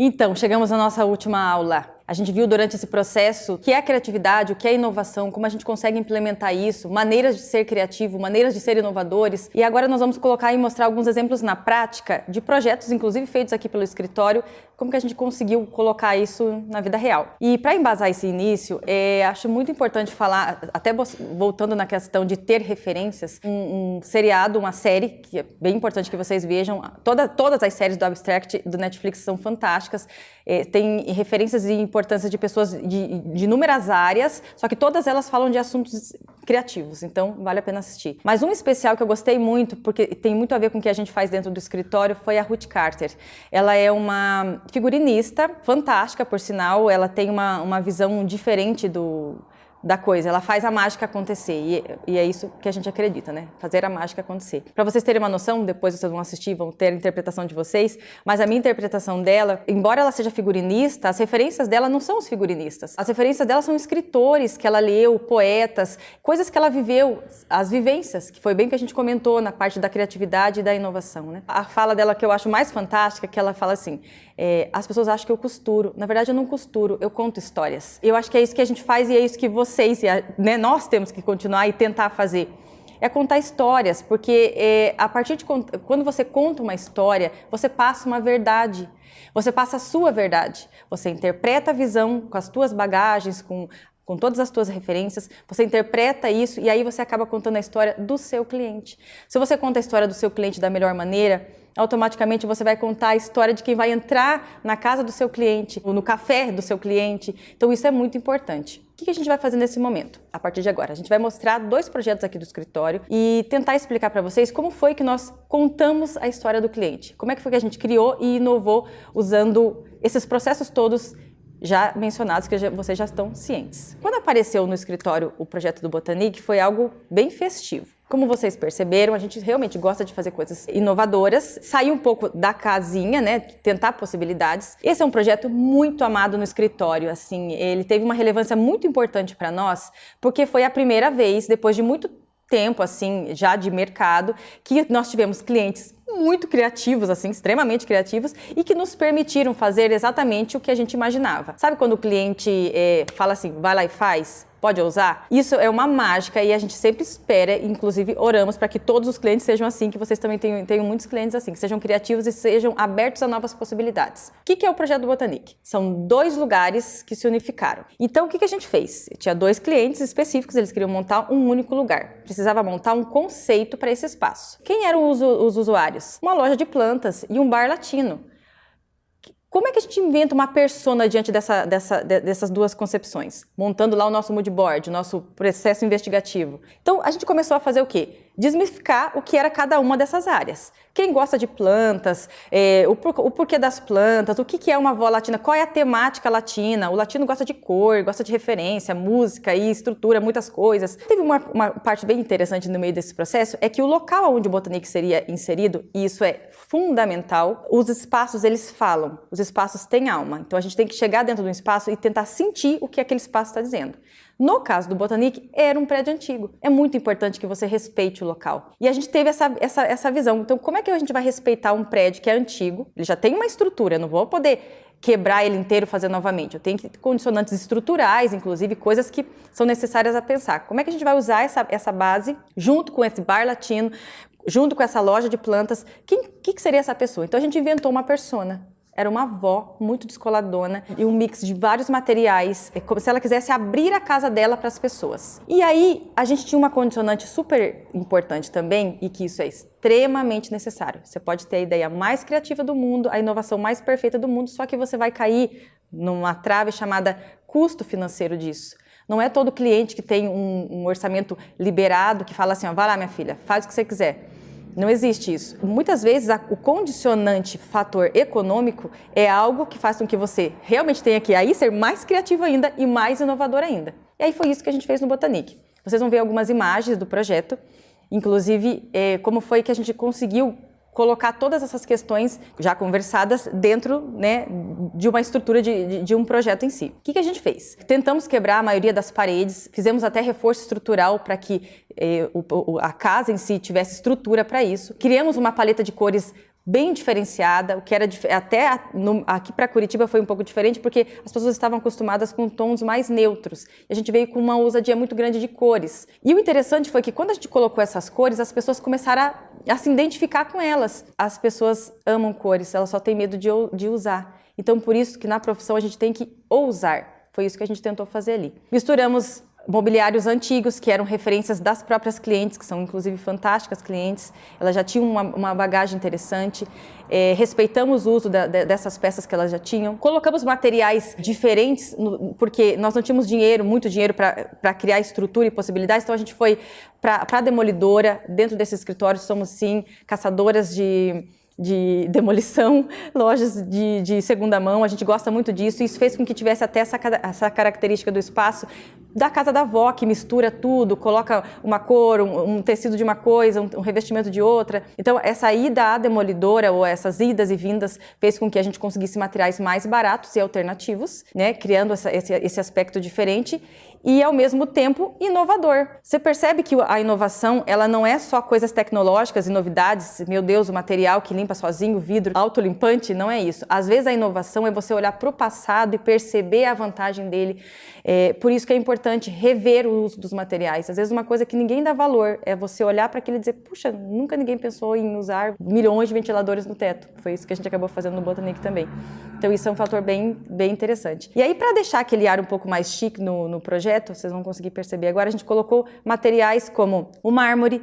Então, chegamos à nossa última aula. A gente viu durante esse processo o que é a criatividade, o que é inovação, como a gente consegue implementar isso, maneiras de ser criativo, maneiras de ser inovadores. E agora nós vamos colocar e mostrar alguns exemplos na prática de projetos, inclusive feitos aqui pelo escritório, como que a gente conseguiu colocar isso na vida real. E para embasar esse início, acho muito importante falar, até voltando na questão de ter referências, um seriado, uma série, que é bem importante que vocês vejam. Todas as séries do Abstract do Netflix são fantásticas, tem referências e importância de pessoas de inúmeras áreas, só que todas elas falam de assuntos criativos, então vale a pena assistir. Mas um especial que eu gostei muito, porque tem muito a ver com o que a gente faz dentro do escritório, foi a Ruth Carter. Ela é uma figurinista fantástica, por sinal, ela tem uma visão diferente da coisa, ela faz a mágica acontecer, e é isso que a gente acredita, né? Fazer a mágica acontecer. Para vocês terem uma noção, depois vocês vão assistir, vão ter a interpretação de vocês, mas a minha interpretação dela, embora ela seja figurinista, as referências dela não são os figurinistas. As referências dela são escritores que ela leu, poetas, coisas que ela viveu, as vivências, que foi bem que a gente comentou na parte da criatividade e da inovação, né? A fala dela que eu acho mais fantástica, que ela fala assim, as pessoas acham que eu costuro, na verdade eu não costuro, eu conto histórias. Eu acho que é isso que a gente faz e é isso que vocês, né, nós temos que continuar e tentar fazer. É contar histórias, porque a partir de quando você conta uma história, você passa uma verdade, você passa a sua verdade, você interpreta a visão com as tuas bagagens, com todas as tuas referências, você interpreta isso e aí você acaba contando a história do seu cliente. Se você conta a história do seu cliente da melhor maneira, automaticamente você vai contar a história de quem vai entrar na casa do seu cliente, ou no café do seu cliente. Então isso é muito importante. O que a gente vai fazer nesse momento? A partir de agora, a gente vai mostrar 2 projetos aqui do escritório e tentar explicar para vocês como foi que nós contamos a história do cliente. Como é que foi que a gente criou e inovou usando esses processos todos já mencionados, que vocês já estão cientes. Quando apareceu no escritório o projeto do Botanique, foi algo bem festivo. Como vocês perceberam, a gente realmente gosta de fazer coisas inovadoras, sair um pouco da casinha, né, tentar possibilidades. Esse é um projeto muito amado no escritório, assim, ele teve uma relevância muito importante para nós, porque foi a primeira vez, depois de muito tempo, assim, já de mercado, que nós tivemos clientes muito criativos, assim, extremamente criativos, e que nos permitiram fazer exatamente o que a gente imaginava. Sabe quando o cliente fala assim, vai lá e faz? Pode ousar? Isso é uma mágica e a gente sempre espera, inclusive oramos para que todos os clientes sejam assim, que vocês também tenham muitos clientes assim, que sejam criativos e sejam abertos a novas possibilidades. O que é o projeto do Botanique? São 2 lugares que se unificaram. Então, o que a gente fez? Tinha 2 clientes específicos, eles queriam montar um único lugar. Precisava montar um conceito para esse espaço. Quem eram os usuários? Uma loja de plantas e um bar latino. Como é que a gente inventa uma persona diante dessas 2 concepções? Montando lá o nosso mood board, o nosso processo investigativo. Então, a gente começou a fazer o quê? Desmistificar o que era cada uma dessas áreas. Quem gosta de plantas, o porquê das plantas, o que é uma avó latina, qual é a temática latina. O latino gosta de cor, gosta de referência, música e estrutura, muitas coisas. Teve uma parte bem interessante no meio desse processo, é que o local onde o Botanique seria inserido, e isso é fundamental, os espaços eles falam, os espaços têm alma. Então a gente tem que chegar dentro de um espaço e tentar sentir o que aquele espaço está dizendo. No caso do Botanique, era um prédio antigo. É muito importante que você respeite o local. E a gente teve essa visão. Então, como é que a gente vai respeitar um prédio que é antigo? Ele já tem uma estrutura, eu não vou poder quebrar ele inteiro e fazer novamente. Eu tenho que ter condicionantes estruturais, inclusive, coisas que são necessárias a pensar. Como é que a gente vai usar essa base junto com esse bar latino, junto com essa loja de plantas? Que seria essa pessoa? Então, a gente inventou uma persona. Era uma avó muito descoladona e um mix de vários materiais, como se ela quisesse abrir a casa dela para as pessoas. E aí, a gente tinha uma condicionante super importante também, e que isso é extremamente necessário. Você pode ter a ideia mais criativa do mundo, a inovação mais perfeita do mundo, só que você vai cair numa trave chamada custo financeiro disso. Não é todo cliente que tem um orçamento liberado, que fala assim, ó, vai lá minha filha, faz o que você quiser. Não existe isso. Muitas vezes o condicionante fator econômico é algo que faz com que você realmente tenha que aí ser mais criativo ainda e mais inovador ainda. E aí foi isso que a gente fez no Botanique. Vocês vão ver algumas imagens do projeto, inclusive como foi que a gente conseguiu colocar todas essas questões já conversadas dentro, né, de uma estrutura de um projeto em si. O que a gente fez? Tentamos quebrar a maioria das paredes, fizemos até reforço estrutural para que a casa em si tivesse estrutura para isso. Criamos uma paleta de cores bem diferenciada, o que era aqui para Curitiba foi um pouco diferente, porque as pessoas estavam acostumadas com tons mais neutros. E a gente veio com uma ousadia muito grande de cores. E o interessante foi que quando a gente colocou essas cores, as pessoas começaram a se identificar com elas. As pessoas amam cores, elas só têm medo de usar. Então, por isso que na profissão a gente tem que ousar. Foi isso que a gente tentou fazer ali. Misturamos mobiliários antigos, que eram referências das próprias clientes, que são inclusive fantásticas clientes, elas já tinham uma bagagem interessante, respeitamos o uso dessas peças que elas já tinham, colocamos materiais diferentes, porque nós não tínhamos muito dinheiro para criar estrutura e possibilidades, então a gente foi para a demolidora. Dentro desse escritório somos sim caçadoras de demolição, lojas de segunda mão, a gente gosta muito disso, e isso fez com que tivesse até essa característica do espaço da casa da avó, que mistura tudo, coloca uma cor, um tecido de uma coisa, um revestimento de outra. Então, essa ida à demolidora, ou essas idas e vindas, fez com que a gente conseguisse materiais mais baratos e alternativos, né, criando esse aspecto diferente e, ao mesmo tempo, inovador. Você percebe que a inovação, ela não é só coisas tecnológicas e novidades, meu Deus, o material que limpa sozinho, o vidro autolimpante, não é isso. Às vezes a inovação é você olhar para o passado e perceber a vantagem dele. Por isso que é importante rever o uso dos materiais. Às vezes uma coisa que ninguém dá valor é você olhar para aquilo e dizer, puxa, nunca ninguém pensou em usar milhões de ventiladores no teto. Foi isso que a gente acabou fazendo no Botanic também. Então isso é um fator bem interessante. E aí, para deixar aquele ar um pouco mais chique no projeto, vocês vão conseguir perceber agora, a gente colocou materiais como o mármore.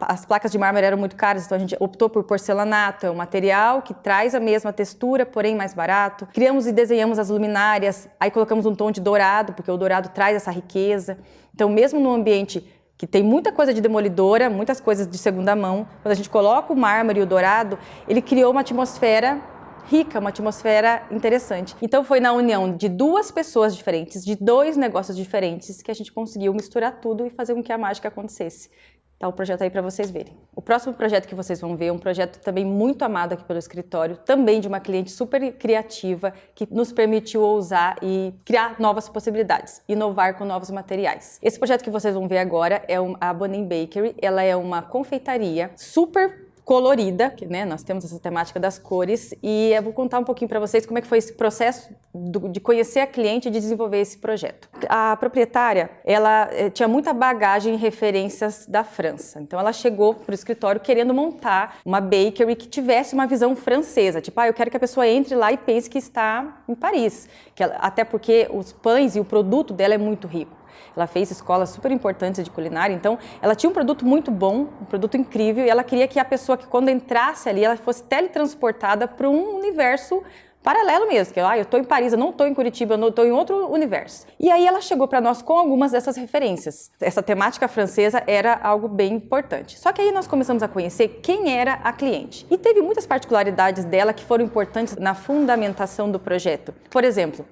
As placas de mármore eram muito caras, então a gente optou por porcelanato, é um material que traz a mesma textura, porém mais barato. Criamos e desenhamos as luminárias, aí colocamos um tom de dourado, porque o dourado traz essa riqueza. Então, mesmo num ambiente que tem muita coisa de demolidora, muitas coisas de segunda mão, quando a gente coloca o mármore e o dourado, ele criou uma atmosfera rica, uma atmosfera interessante. Então foi na união de duas pessoas diferentes, de dois negócios diferentes, que a gente conseguiu misturar tudo e fazer com que a mágica acontecesse. Tá o projeto aí para vocês verem. O próximo projeto que vocês vão ver é um projeto também muito amado aqui pelo escritório, também de uma cliente super criativa, que nos permitiu ousar e criar novas possibilidades, inovar com novos materiais. Esse projeto que vocês vão ver agora é a Bonin Bakery. Ela é uma confeitaria super colorida, que, né, nós temos essa temática das cores, e eu vou contar um pouquinho para vocês como é que foi esse processo de conhecer a cliente e de desenvolver esse projeto. A proprietária, ela tinha muita bagagem e referências da França, então ela chegou para o escritório querendo montar uma bakery que tivesse uma visão francesa, tipo, eu quero que a pessoa entre lá e pense que está em Paris, até porque os pães e o produto dela é muito rico. Ela fez escolas super importantes de culinária, então ela tinha um produto muito bom, um produto incrível, e ela queria que a pessoa que quando entrasse ali, ela fosse teletransportada para um universo paralelo mesmo, que eu estou em Paris, eu não estou em Curitiba, eu não estou em outro universo. E aí ela chegou para nós com algumas dessas referências. Essa temática francesa era algo bem importante. Só que aí nós começamos a conhecer quem era a cliente. E teve muitas particularidades dela que foram importantes na fundamentação do projeto. Por exemplo,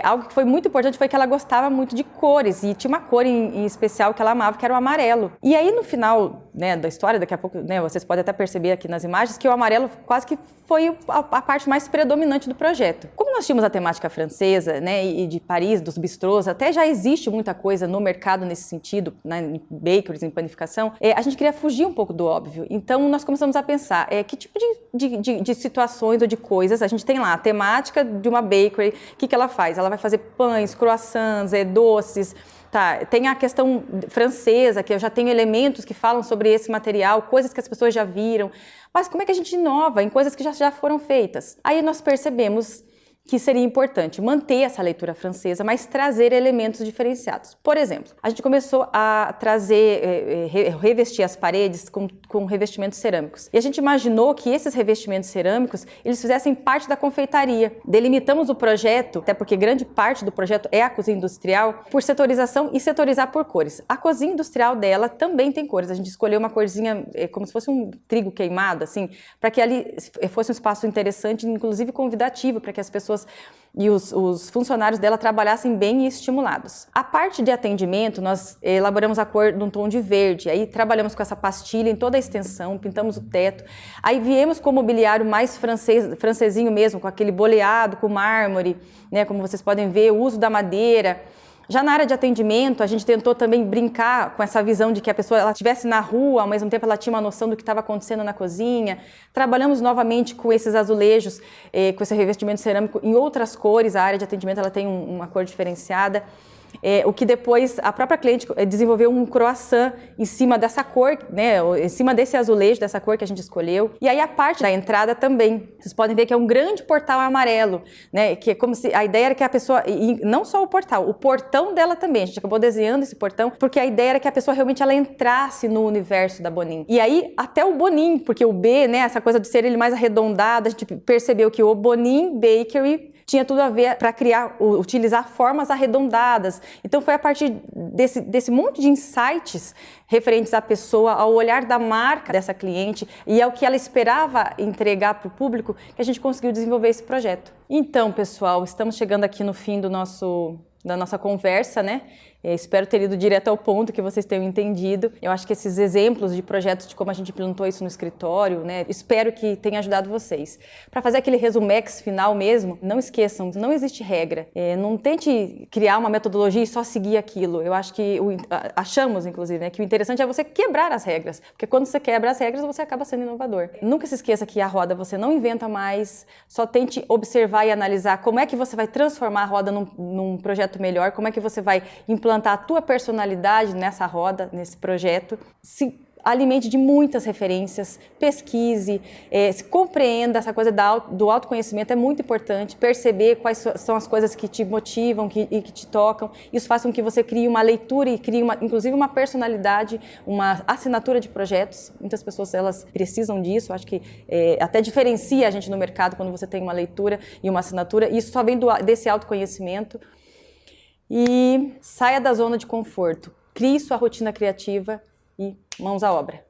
algo que foi muito importante foi que ela gostava muito de cores, e tinha uma cor em especial que ela amava, que era o amarelo. E aí no final, né, da história, daqui a pouco, né, vocês podem até perceber aqui nas imagens que o amarelo quase que foi a parte mais predominante do projeto. Como nós tínhamos a temática francesa, né, e de Paris, dos bistrôs, até já existe muita coisa no mercado nesse sentido, né, em bakeries, em panificação, a gente queria fugir um pouco do óbvio. Então nós começamos a pensar que tipo de situações ou de coisas a gente tem lá. A temática de uma bakery, o que ela faz? Ela vai fazer pães, croissants, doces. Tá, tem a questão francesa, que eu já tenho elementos que falam sobre esse material, coisas que as pessoas já viram. Mas como é que a gente inova em coisas que já foram feitas? Aí nós percebemos que seria importante manter essa leitura francesa, mas trazer elementos diferenciados. Por exemplo, a gente começou a trazer, revestir as paredes com revestimentos cerâmicos. E a gente imaginou que esses revestimentos cerâmicos, eles fizessem parte da confeitaria. Delimitamos o projeto, até porque grande parte do projeto é a cozinha industrial, por setorização e setorizar por cores. A cozinha industrial dela também tem cores. A gente escolheu uma corzinha como se fosse um trigo queimado, assim, para que ali fosse um espaço interessante, inclusive convidativo, para que as pessoas e os funcionários dela trabalhassem bem e estimulados. A parte de atendimento, nós elaboramos a cor num tom de verde, aí trabalhamos com essa pastilha em toda a extensão, pintamos o teto, aí viemos com o mobiliário mais francesinho mesmo, com aquele boleado, com mármore, né, como vocês podem ver, o uso da madeira. Já na área de atendimento, a gente tentou também brincar com essa visão de que a pessoa ela estivesse na rua, ao mesmo tempo ela tinha uma noção do que estava acontecendo na cozinha. Trabalhamos novamente com esses azulejos, com esse revestimento cerâmico em outras cores. A área de atendimento ela tem uma cor diferenciada. O que depois a própria cliente desenvolveu um croissant em cima dessa cor, né, em cima desse azulejo, dessa cor que a gente escolheu. E aí a parte da entrada também, vocês podem ver que é um grande portal amarelo, né, que é como se a ideia era que a pessoa, e não só o portal, o portão dela também, a gente acabou desenhando esse portão, porque a ideia era que a pessoa realmente ela entrasse no universo da Bonin. E aí até o Bonin, porque o B, né, essa coisa de ser ele mais arredondado, a gente percebeu que o Bonin Bakery tinha tudo a ver para utilizar formas arredondadas. Então foi a partir desse monte de insights referentes à pessoa, ao olhar da marca dessa cliente e ao que ela esperava entregar para o público, que a gente conseguiu desenvolver esse projeto. Então, pessoal, estamos chegando aqui no fim da nossa conversa, né? Espero ter ido direto ao ponto, que vocês tenham entendido. Eu acho que esses exemplos de projetos, de como a gente implantou isso no escritório, né? Espero que tenha ajudado vocês. Para fazer aquele resumex final mesmo, não esqueçam, não existe regra. Não tente criar uma metodologia e só seguir aquilo. Eu acho que, achamos inclusive, né, que o interessante é você quebrar as regras. Porque quando você quebra as regras, você acaba sendo inovador. Nunca se esqueça que a roda você não inventa mais, só tente observar e analisar como é que você vai transformar a roda num projeto melhor, como é que você vai implantar a tua personalidade nessa roda, nesse projeto. Se alimente de muitas referências, pesquise, se compreenda. Essa coisa do autoconhecimento é muito importante, perceber quais são as coisas que te motivam e que te tocam. Isso faz com que você crie uma leitura e crie inclusive uma personalidade, uma assinatura de projetos. Muitas pessoas elas precisam disso, acho que até diferencia a gente no mercado quando você tem uma leitura e uma assinatura. Isso só vem desse autoconhecimento. E saia da zona de conforto, crie sua rotina criativa e mãos à obra.